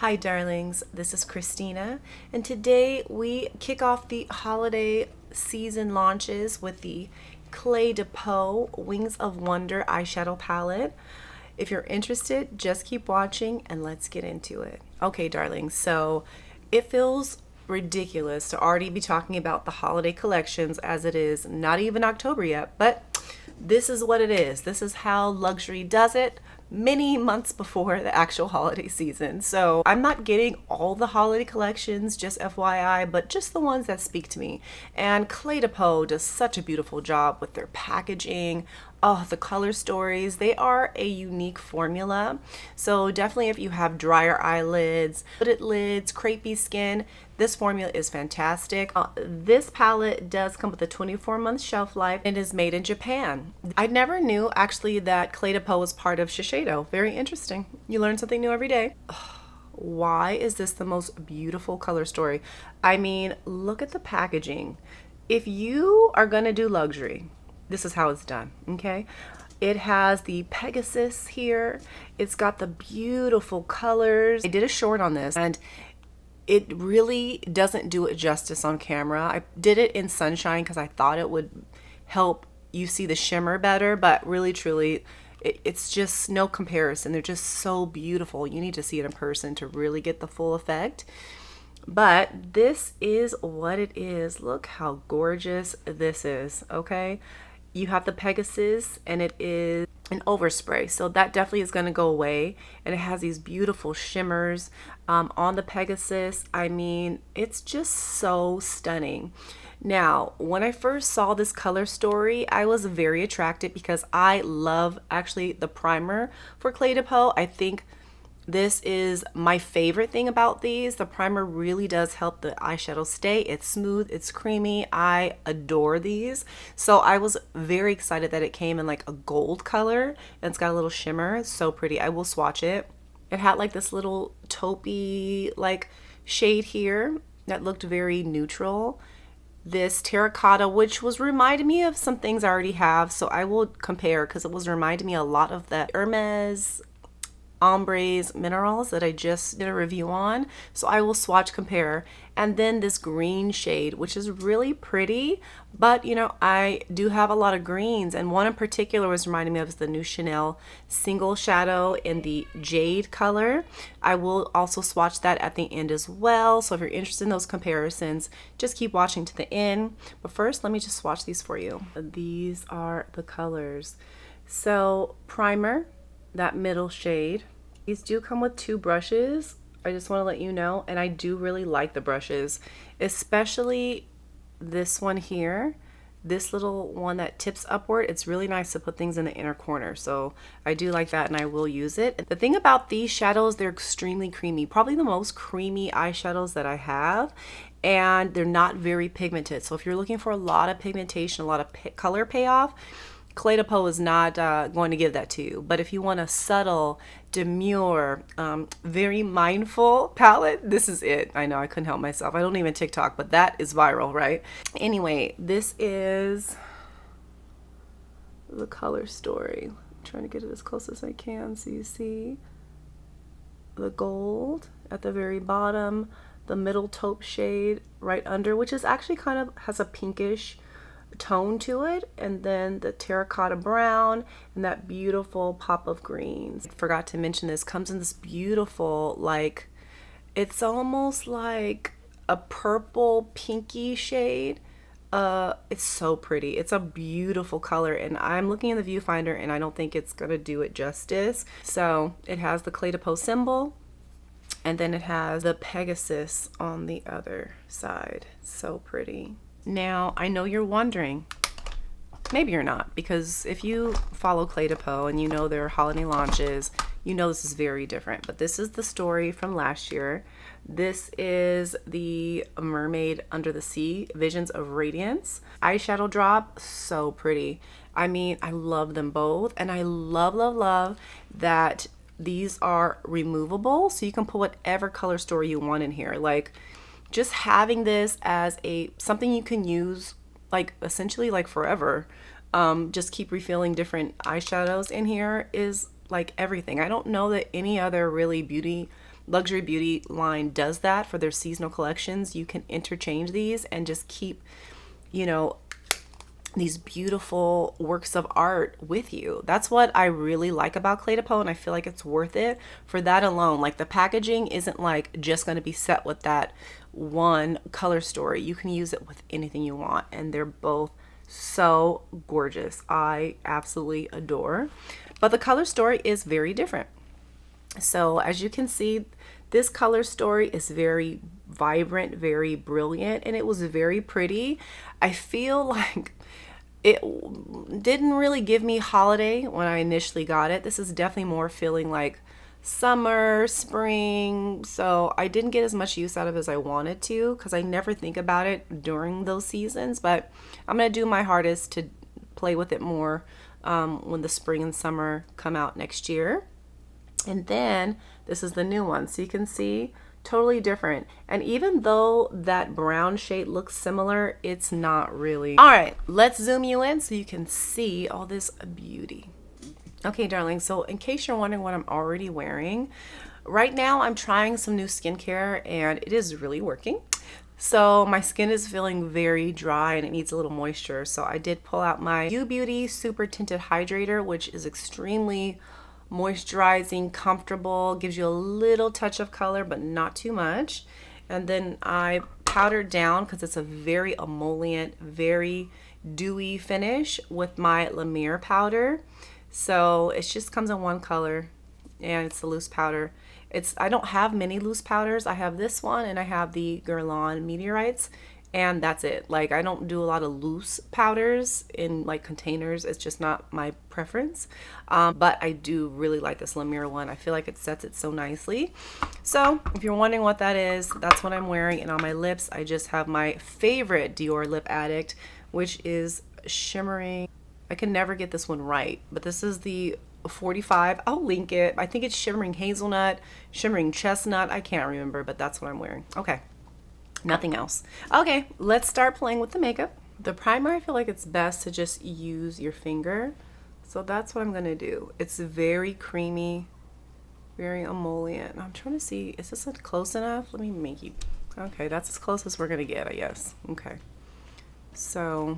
Hi darlings, this is Christina, and today we kick off the holiday season launches with the Cle De Peau Wings of Wonder eyeshadow palette. If you're interested, just keep watching and let's get into it. Okay darlings, so it feels ridiculous to already be talking about the holiday collections as it is not even October yet, but this is what it is. This is how luxury does it many months before the actual holiday season. So I'm not getting all the holiday collections, just FYI, but just the ones that speak to me. And Cle De Peau does such a beautiful job with their packaging. Oh, the color stories, they are a unique formula. So definitely if you have drier eyelids, hooded lids, crepey skin, this formula is fantastic. This palette does come with a 24-month shelf life and is made in Japan. I never knew actually that Cle De Peau was part of Shiseido. Very interesting. You learn something new every day. Why is this the most beautiful color story? I mean, look at the packaging. If you are gonna do luxury, this is how it's done, okay? It has the Pegasus here. It's got the beautiful colors. I did a short on this and it really doesn't do it justice on camera. I did it in sunshine because I thought it would help you see the shimmer better, but really truly it's just no comparison. They're just so beautiful. You need to see it in person to really get the full effect. But this is what it is. Look how gorgeous this is, okay? You have the Pegasus and it is an overspray, so that definitely is going to go away, and it has these beautiful shimmers on the Pegasus. I mean, it's just so stunning. Now, when I first saw this color story, I was very attracted because I love actually the primer for Cle De Peau. I think this is my favorite thing about these. The primer really does help the eyeshadow stay. It's smooth, it's creamy. I adore these. So I was very excited that it came in like a gold color and it's got a little shimmer. It's so pretty. I will swatch it. It had like this little taupey like shade here that looked very neutral. This terracotta, which was reminding me of some things I already have. So I will compare because it was reminding me a lot of the Hermes Ombres minerals that I just did a review on. So I will swatch compare. And then this green shade, which is really pretty, but you know, I do have a lot of greens, and one in particular was reminding me of the new Chanel single shadow in the jade color. I will also swatch that at the end as well. So if you're interested in those comparisons, just keep watching to the end. But first, let me just swatch these for you. These are the colors. So primer, that middle shade. These do come with two brushes. I just want to let you know, and I do really like the brushes, especially this one here, this little one that tips upward. It's really nice to put things in the inner corner, so I do like that and I will use it. The thing about these shadows, they're extremely creamy, probably the most creamy eyeshadows that I have, and they're not very pigmented. So if you're looking for a lot of pigmentation, a lot of color payoff, Cle De Peau is not going to give that to you. But if you want a subtle, demure, very mindful palette, this is it. I know, I couldn't help myself. I don't even TikTok, but that is viral, right? Anyway, this is the color story. I'm trying to get it as close as I can so you see the gold at the very bottom, the middle taupe shade right under, which is actually kind of has a pinkish tone to it, and then the terracotta brown and that beautiful pop of greens. Forgot to mention, this comes in this beautiful, like, it's almost like a purple pinky shade. It's so pretty. It's a beautiful color, and I'm looking in the viewfinder and I don't think it's gonna do it justice. So it has the Cle De Peau symbol, and then it has the Pegasus on the other side. So pretty. Now, I know you're wondering, maybe you're not, because if you follow Cle De Peau and you know their holiday launches, you know this is very different. But this is the story from last year. This is the Mermaid Under the Sea Visions of Radiance eyeshadow drop. So pretty. I mean, I love them both, and I love, love, love that these are removable, so you can put whatever color story you want in here. Like, just having this as something you can use like essentially like forever. Just keep refilling different eyeshadows in here is like everything. I don't know that any other really beauty luxury beauty line does that for their seasonal collections. You can interchange these and just keep, you know, these beautiful works of art with you. That's what I really like about Cle De Peau, and I feel like it's worth it for that alone. Like, the packaging isn't like just going to be set with that one color story. You can use it with anything you want, and they're both so gorgeous. I absolutely adore. But the color story is very different. So as you can see, this color story is very vibrant, very brilliant, and it was very pretty. I feel like it didn't really give me holiday when I initially got it. This is definitely more feeling like summer, spring. So I didn't get as much use out of it as I wanted to, because I never think about it during those seasons. But I'm going to do my hardest to play with it more when the spring and summer come out next year. And then this is the new one. So you can see, totally different. And even though that brown shade looks similar, it's not really. All right, let's zoom you in so you can see all this beauty. Okay, darling, so in case you're wondering what I'm already wearing, right now I'm trying some new skincare and it is really working. So my skin is feeling very dry and it needs a little moisture. So I did pull out my UBEAUTY Super Tinted Hydrator, which is extremely moisturizing, comfortable, gives you a little touch of color but not too much. And then I powdered down, because it's a very emollient, very dewy finish, with my La Mer powder. So it just comes in one color and it's a loose powder. I don't have many loose powders. I have this one and I have the Guerlain Meteorites, and that's it. Like, I don't do a lot of loose powders in like containers. It's just not my preference. But I do really like this La Mer one. I feel like it sets it so nicely. So if you're wondering what that is, that's what I'm wearing. And on my lips, I just have my favorite Dior Lip Addict, which is shimmering. I can never get this one right, but this is the 45. I'll link it. I think it's shimmering hazelnut, shimmering chestnut. I can't remember, but that's what I'm wearing. Okay. Nothing else. Okay, let's start playing with the makeup. The primer, I feel like it's best to just use your finger. So that's what I'm going to do. It's very creamy, very emollient. I'm trying to see, is this close enough? Let me make you. Okay, that's as close as we're going to get, I guess. Okay. So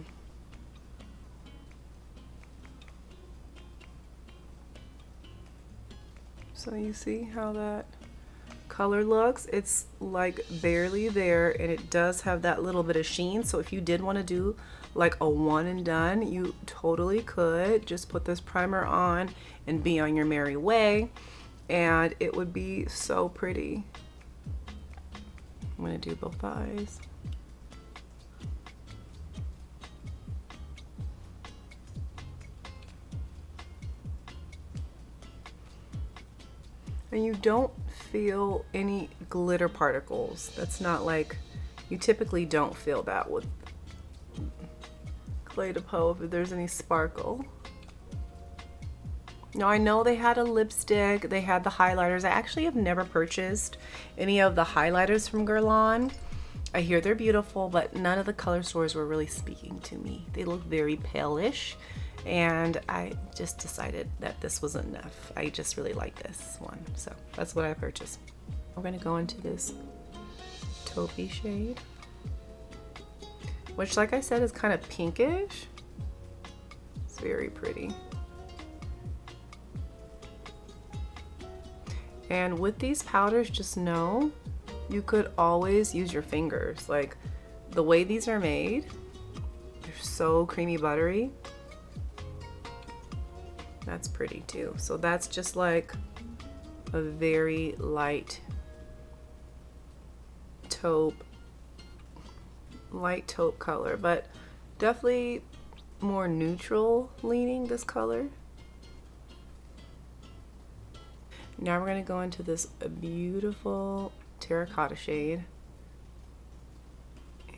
you see how that color looks? It's like barely there, and it does have that little bit of sheen. So if you did want to do like a one and done, you totally could just put this primer on and be on your merry way, and it would be so pretty. I'm gonna do both eyes. And you don't feel any glitter particles. That's not like, you typically don't feel that with Cle De Peau, if there's any sparkle. Now I know they had a lipstick, they had the highlighters. I actually have never purchased any of the highlighters from Guerlain. I hear they're beautiful, but none of the color stores were really speaking to me. They look very palish, and I just decided that this was enough. I just really like this one, so that's what I purchased. We're gonna go into this taupey shade, which, like I said, is kind of pinkish. It's very pretty. And with these powders, just know you could always use your fingers. Like, the way these are made, they're so creamy buttery. That's pretty too. So that's just like a very light taupe color, but definitely more neutral leaning, this color. Now we're going to go into this beautiful terracotta shade,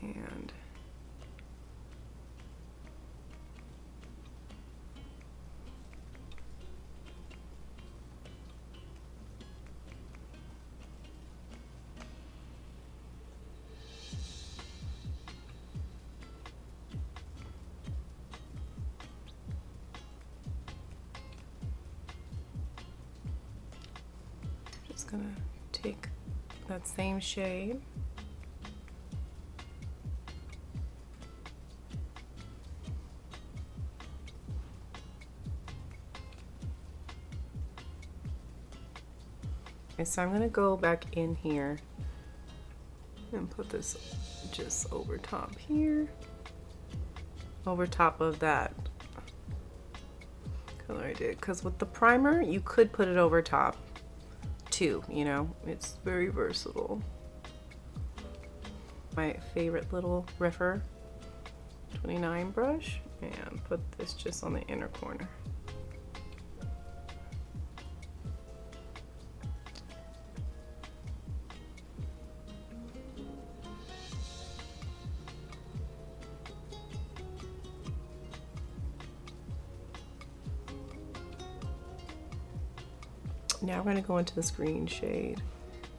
and just gonna take that same shade. Okay, so I'm gonna go back in here and put this just over top here, over top of that color I did, because with the primer you could put it over top too, you know, it's very versatile. My favorite little Refer 29 brush, and put this just on the inner corner. Now we're going to go into this green shade,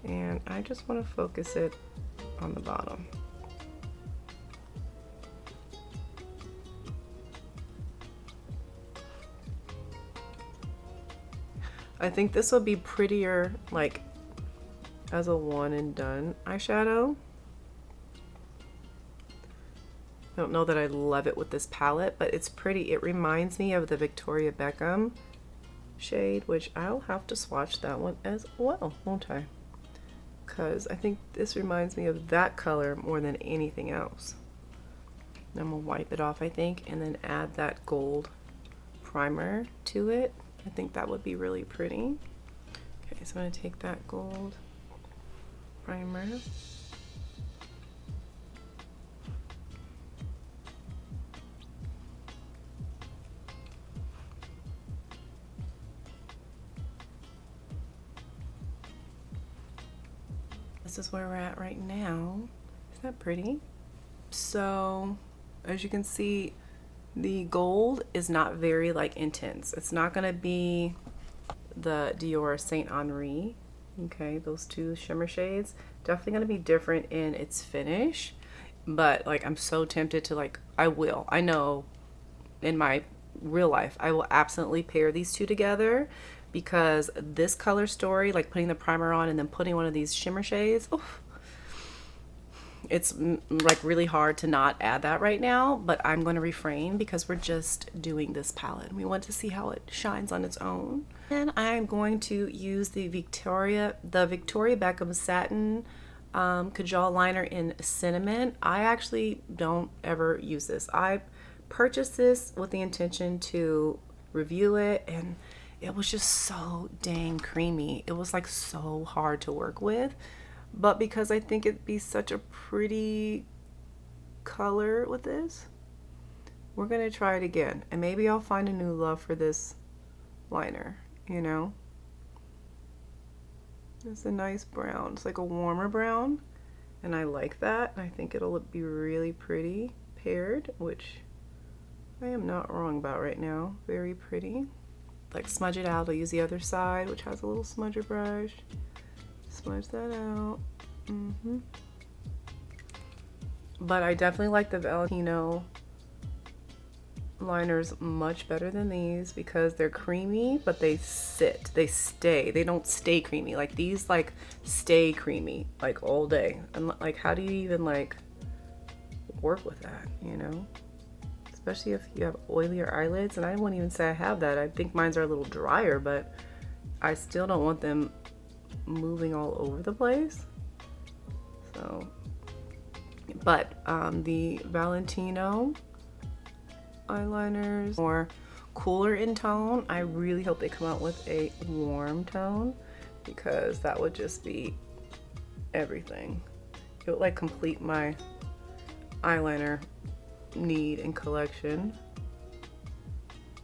and I just want to focus it on the bottom. I think this will be prettier like as a one and done eyeshadow. I don't know that I love it with this palette, but it's pretty. It reminds me of the Victoria Beckham shade, which I'll have to swatch that one as well, won't I? Because I think this reminds me of that color more than anything else. I'm gonna wipe it off, I think, and then add that gold primer to it. I think that would be really pretty. Okay, so I'm gonna take that gold primer. This is where we're at right now. Isn't that pretty? So, as you can see, the gold is not very like intense. It's not gonna be the Dior Saint Henri. Okay, those two shimmer shades. Definitely gonna be different in its finish. But like, I'm so tempted to like, I know in my real life, I will absolutely pair these two together, because this color story, like putting the primer on and then putting one of these shimmer shades, oof, it's like really hard to not add that right now, but I'm going to refrain because we're just doing this palette. We want to see how it shines on its own. And I'm going to use the Victoria Beckham Satin Kajal liner in Cinnamon. I actually don't ever use this. I purchased this with the intention to review it, and it was just so dang creamy. It was like so hard to work with. But because I think it'd be such a pretty color with this, we're gonna try it again. And maybe I'll find a new love for this liner, you know? It's a nice brown. It's like a warmer brown, and I like that. I think it'll be really pretty paired, which I am not wrong about right now. Very pretty. Like smudge it out. I'll use the other side, which has a little smudger brush. Smudge that out. But I definitely like the Valentino liners much better than these because they're creamy, but they sit, they stay. They don't stay creamy. Like these like stay creamy like all day. And like, how do you even like work with that, you know? Especially if you have oilier eyelids, and I wouldn't even say I have that. I think mine's are a little drier, but I still don't want them moving all over the place. So, but the Valentino eyeliners more cooler in tone. I really hope they come out with a warm tone, because that would just be everything. It would like complete my eyeliner need and collection.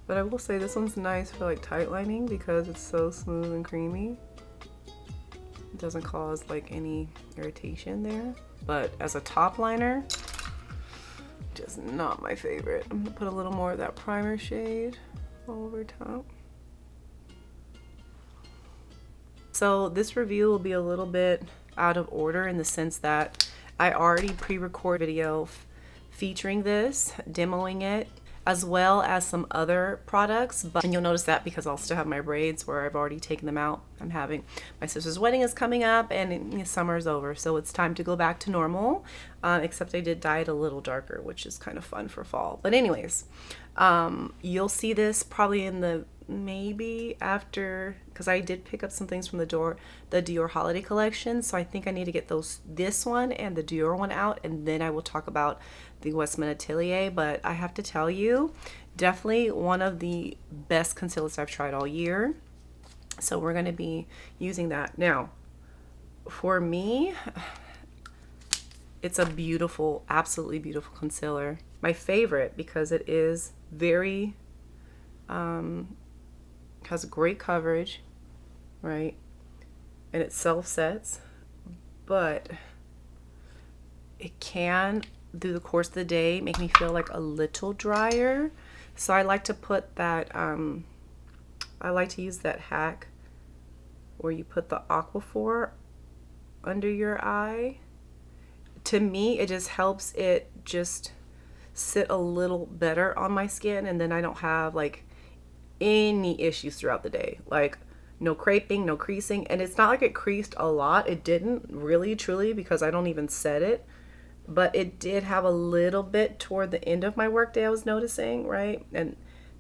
But I will say this one's nice for like tight lining because it's so smooth and creamy. It doesn't cause like any irritation there. But as a top liner, just not my favorite. I'm gonna put a little more of that primer shade all over top. So this review will be a little bit out of order in the sense that I already pre-recorded a video featuring this, demoing it, as well as some other products, and you'll notice that because I'll still have my braids where I've already taken them out. I'm having, my sister's wedding is coming up and summer is over, so it's time to go back to normal, except I did dye it a little darker, which is kind of fun for fall. But anyways, you'll see this probably in the, maybe after, because I did pick up some things from the Dior holiday collection, so I think I need to get this one and the Dior one out, and then I will talk about the Westman Atelier. But I have to tell you, definitely one of the best concealers I've tried all year. So we're going to be using that. Now, for me, it's a beautiful, absolutely beautiful concealer. My favorite because it is very, has great coverage, right? And it self-sets, but it can, through the course of the day, make me feel like a little drier. So I like to put that, I like to use that hack where you put the Aquaphor under your eye. To me, it just helps it just sit a little better on my skin, and then I don't have like any issues throughout the day. Like no creping, no creasing, and it's not like it creased a lot. It didn't really, truly, because I don't even set it. But it did have a little bit toward the end of my workday, I was noticing, right? And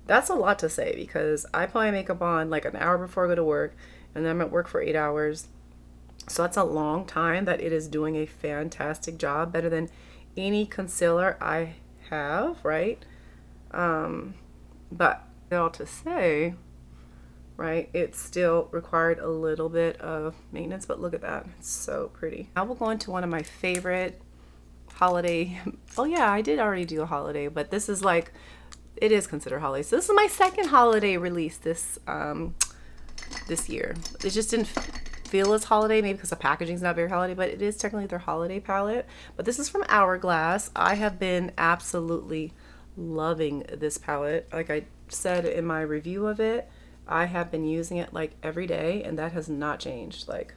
that's a lot to say because I put my makeup on like an hour before I go to work, and then I'm at work for 8 hours. So that's a long time that it is doing a fantastic job, better than any concealer I have, right? But all to say, right, it still required a little bit of maintenance, but look at that, it's so pretty. I will go into one of my favorite holiday, oh yeah, I did already do a holiday, but this is like, it is considered holiday. So this is my second holiday release this this year. It just didn't feel as holiday, maybe because the packaging is not very holiday, but it is technically their holiday palette. But this is from Hourglass. I have been absolutely loving this palette. Like I said in my review of it, I have been using it like every day, and that has not changed. Like,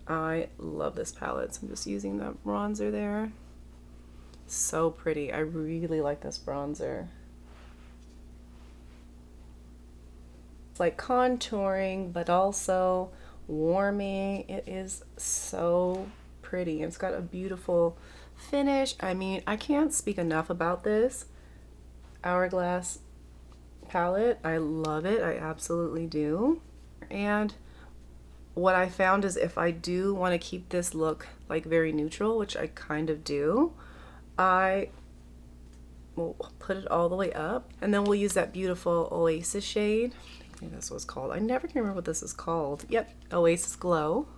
I love this palette. So I'm just using the bronzer there. So pretty. I really like this bronzer. It's like contouring, but also warming. It is so pretty. It's got a beautiful finish. I mean, I can't speak enough about this Hourglass palette. I love it. I absolutely do. And what I found is if I do want to keep this look like very neutral, which I kind of do, I will put it all the way up, and then we'll use that beautiful Oasis shade. I think that's what it's called. I never can remember what this is called. Yep, Oasis Glow.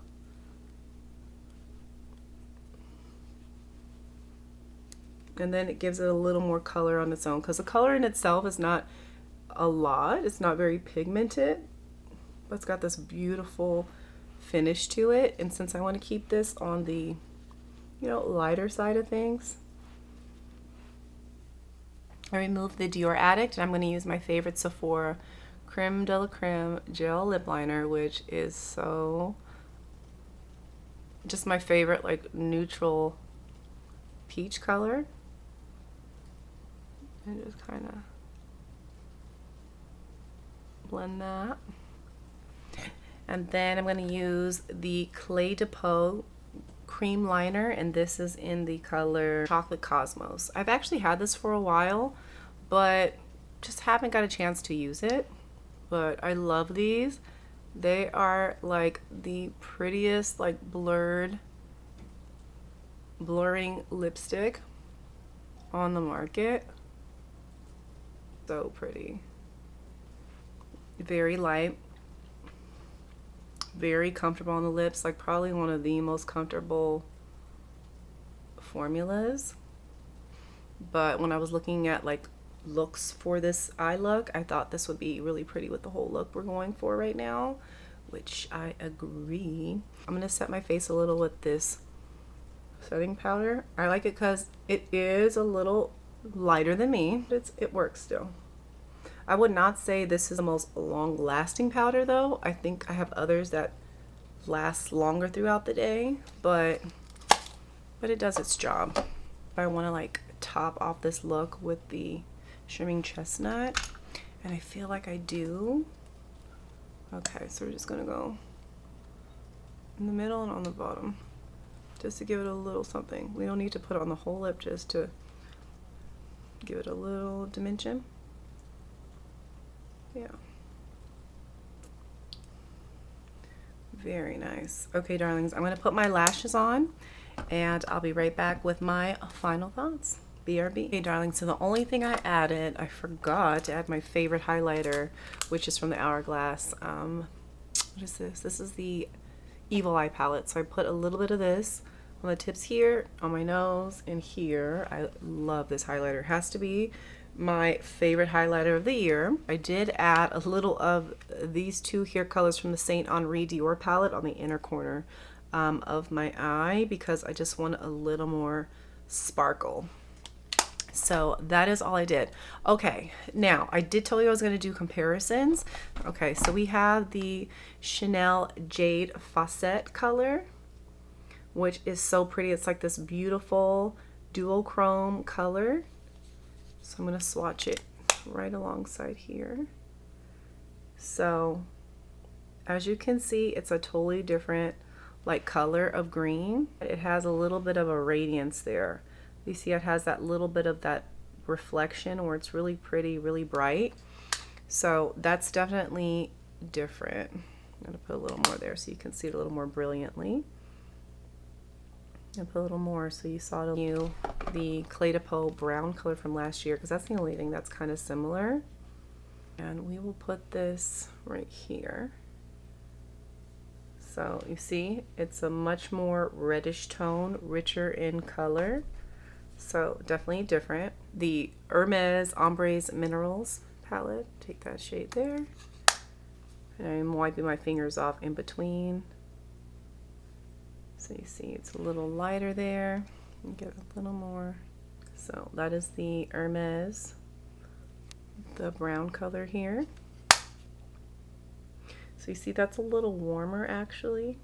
And then it gives it a little more color on its own, because the color in itself is not a lot. It's not very pigmented, but it's got this beautiful finish to it. And since I want to keep this on the, you know, lighter side of things, I removed the Dior Addict, and I'm going to use my favorite Sephora Creme de la Creme Gel Lip Liner, which is so, just my favorite, like, neutral peach color. And just kind of blend that. And then I'm going to use the Cle De Peau cream liner, and this is in the color Chocolate Cosmos. I've actually had this for a while, but just haven't got a chance to use it. But I love these. They are like the prettiest, like blurring lipstick on the market. So pretty. Very light, very comfortable on the lips, like probably one of the most comfortable formulas. But when I was looking at like looks for this eye look, I thought this would be really pretty with the whole look we're going for right now, which I agree. I'm gonna set my face a little with this setting powder. I like it because it is a little lighter than me. It works still. I would not say this is the most long-lasting powder though. I think I have others that last longer throughout the day, but it does its job. I want to like top off this look with the Shimmering Chestnut, and I feel like I do. Okay, so we're just gonna go in the middle and on the bottom, just to give it a little something. We don't need to put it on the whole lip, just to give it a little dimension. Yeah. Very nice. Okay, darlings, I'm going to put my lashes on, and I'll be right back with my final thoughts. BRB. Okay, darling, so the only thing I added, I forgot to add my favorite highlighter, which is from the Hourglass. What is this? This is the Evil Eye palette. So I put a little bit of this on the tips here, on my nose, and here. I love this highlighter. It has to be my favorite highlighter of the year. I did add a little of these two hair colors from the Saint Henri Dior palette on the inner corner of my eye, because I just want a little more sparkle. So that is all I did. Okay, now I did tell you I was going to do comparisons. Okay, so we have the Chanel Jade Facette color, which is so pretty. It's like this beautiful duochrome color. So I'm going to swatch it right alongside here. So as you can see, it's a totally different like color of green. It has a little bit of a radiance there. You see it has that little bit of that reflection where it's really pretty, really bright. So that's definitely different. I'm going to put a little more there so you can see it a little more brilliantly. And put a little more so you saw the Cle De Peau brown color from last year, because that's the only thing that's kind of similar. And we will put this right here. So you see it's a much more reddish tone, richer in color. So definitely different. The Hermes Ombres Minerals palette, take that shade there. And I'm wiping my fingers off in between. So you see it's a little lighter there. And get a little more. So that is the Hermes, the brown color here. So you see that's a little warmer actually.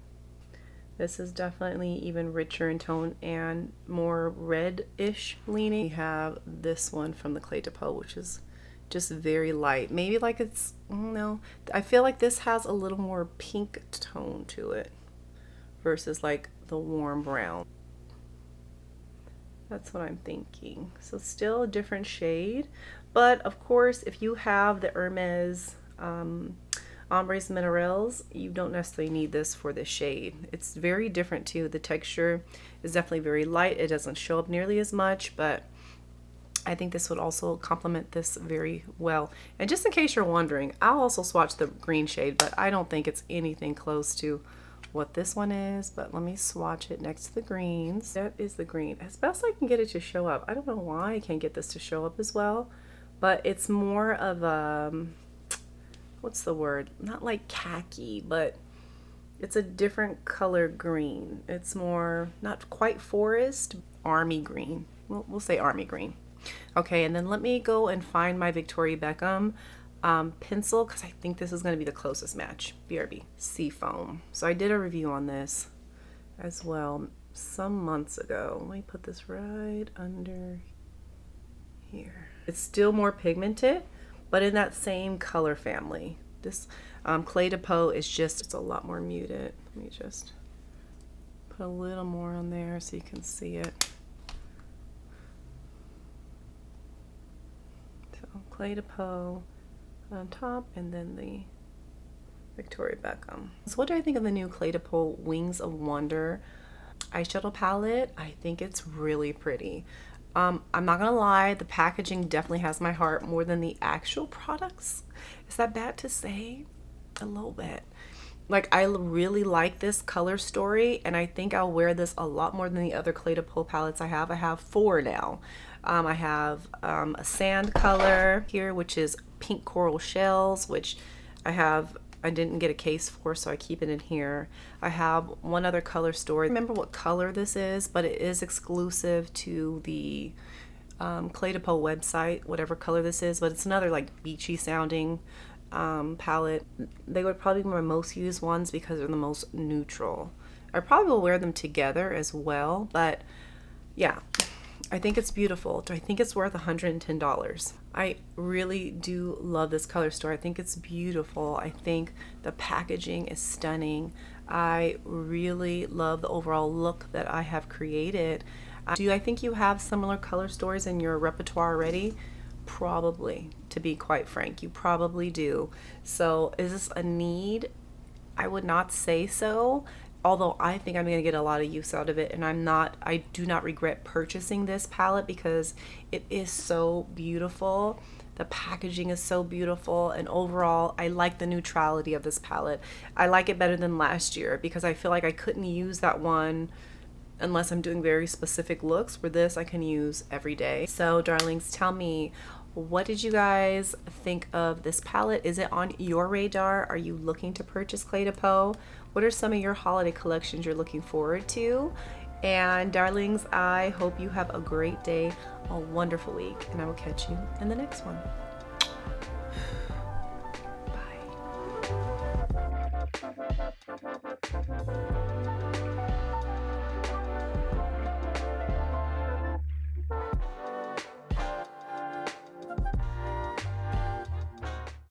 This is definitely even richer in tone and more red-ish leaning. We have this one from the Cle De Peau, which is just very light. Maybe like it's, I don't know. I feel like this has a little more pink tone to it versus like the warm brown. That's what I'm thinking. So still a different shade. But of course, if you have the Hermes Ombres Minerals, you don't necessarily need this for this shade. It's very different too. The texture is definitely very light. It doesn't show up nearly as much, but I think this would also complement this very well. And just in case you're wondering, I'll also swatch the green shade, but I don't think it's anything close to what this one is. But let me swatch it next to the greens. That is the green. As best I can get it to show up. I don't know why I can't get this to show up as well, but it's more of a, what's the word? Not like khaki, but it's a different color green. It's more, not quite forest, army green. We'll say army green. Okay, and then let me go and find my Victoria Beckham pencil, because I think this is going to be the closest match. BRB Seafoam. So I did a review on this as well some months ago. Let me put this right under here. It's still more pigmented, but in that same color family. This Cle De Peau is just, it's a lot more muted. Let me just put a little more on there so you can see it. So Cle De Peau on top, and then the Victoria Beckham. So what do I think of the new Cle De Peau Wings of Wonder eyeshadow palette? I think it's really pretty. I'm not gonna lie, the packaging definitely has my heart more than the actual products. Is that bad to say? A little bit. Like, I really like this color story, and I think I'll wear this a lot more than the other Cle De Peau palettes I have. I have 4 now. I have a sand color here, which is pink coral shells, which I didn't get a case for, so I keep it in here. I have one other color story. I don't remember what color this is, but it is exclusive to the Cle De Peau website, whatever color this is, but it's another like beachy sounding palette. They would probably be my most used ones because they're the most neutral. I probably will wear them together as well, but yeah, I think it's beautiful. Do I think it's worth $110? I really do love this color story. I think it's beautiful. I think the packaging is stunning. I really love the overall look that I have created. I think you have similar color stories in your repertoire already? Probably, to be quite frank, you probably do. So is this a need? I would not say so, although I think I'm going to get a lot of use out of it, and I do not regret purchasing this palette because it is so beautiful. The packaging is so beautiful, and overall I like the neutrality of this palette. I like it better than last year because I feel like I couldn't use that one unless I'm doing very specific looks, where this I can use every day. So darlings, tell me, what did you guys think of this palette? Is it on your radar? Are you looking to purchase Cle De Peau? What are some of your holiday collections you're looking forward to? And darlings, I hope you have a great day, a wonderful week, and I will catch you in the next one.